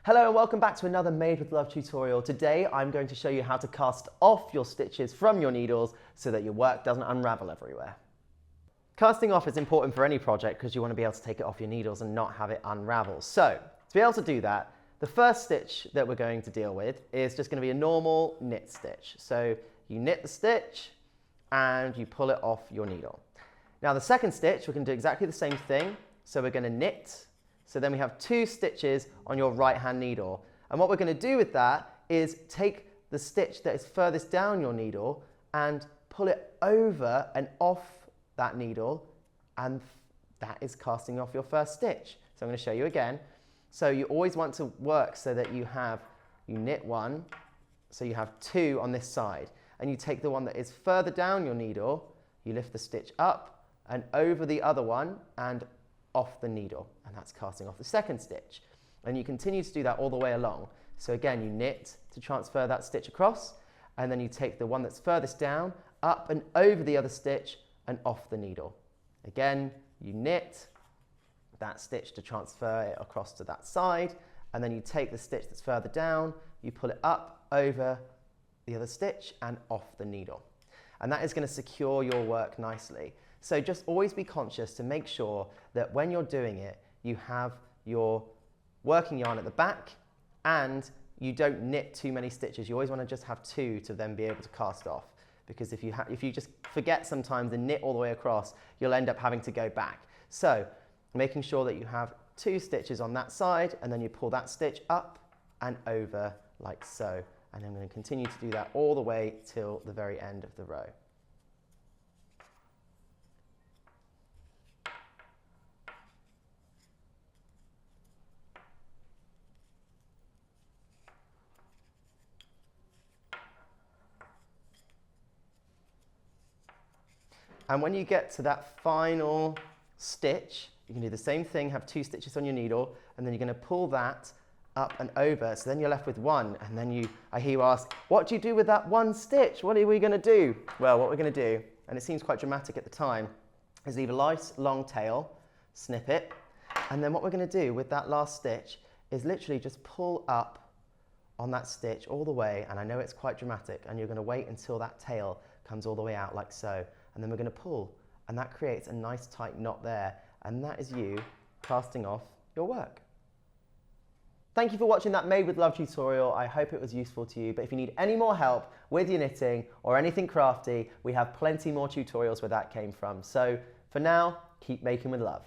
Hello and welcome back to another Made with Love tutorial. Today I'm going to show you how to cast off your stitches from your needles so that your work doesn't unravel everywhere. Casting off is important for any project because you want to be able to take it off your needles and not have it unravel. So to be able to do that, the first stitch that we're going to deal with is just going to be a normal knit stitch. So you knit the stitch and you pull it off your needle. Now the second stitch, we're going to do exactly the same thing. So we're going to knit. So then we have 2 stitches on your right hand needle. And what we're going to do with that is take the stitch that is furthest down your needle and pull it over and off that needle, and that is casting off your first stitch. So I'm going to show you again. So you always want to work so that you knit 1, so you have 2 on this side, and you take the one that is further down your needle, you lift the stitch up and over the other one and off the needle, and that's casting off the second stitch. And you continue to do that all the way along. So again, you knit to transfer that stitch across, and then you take the one that's furthest down, up and over the other stitch and off the needle. Again, you knit that stitch to transfer it across to that side, and then you take the stitch that's further down, you pull it up over the other stitch and off the needle. And that is going to secure your work nicely. So just always be conscious to make sure that when you're doing it, you have your working yarn at the back and you don't knit too many stitches. You always want to just have 2 to then be able to cast off. Because if you just forget sometimes and knit all the way across, you'll end up having to go back. So making sure that you have 2 stitches on that side, and then you pull that stitch up and over like so. And I'm going to continue to do that all the way till the very end of the row. And when you get to that final stitch, you can do the same thing, have 2 stitches on your needle, and then you're going to pull that up and over. So then you're left with 1, and then I hear you ask, what do you do with that 1 stitch? What are we going to do? Well, what we're going to do, and it seems quite dramatic at the time, is leave a nice long tail, snip it, and then what we're going to do with that last stitch is literally just pull up on that stitch all the way, and I know it's quite dramatic, and you're going to wait until that tail comes all the way out like so. And then we're going to pull, and that creates a nice tight knot there, and that is you casting off your work. Thank you for watching that Made with Love tutorial. I hope it was useful to you, but if you need any more help with your knitting or anything crafty, we have plenty more tutorials where that came from. So for now, keep making with love.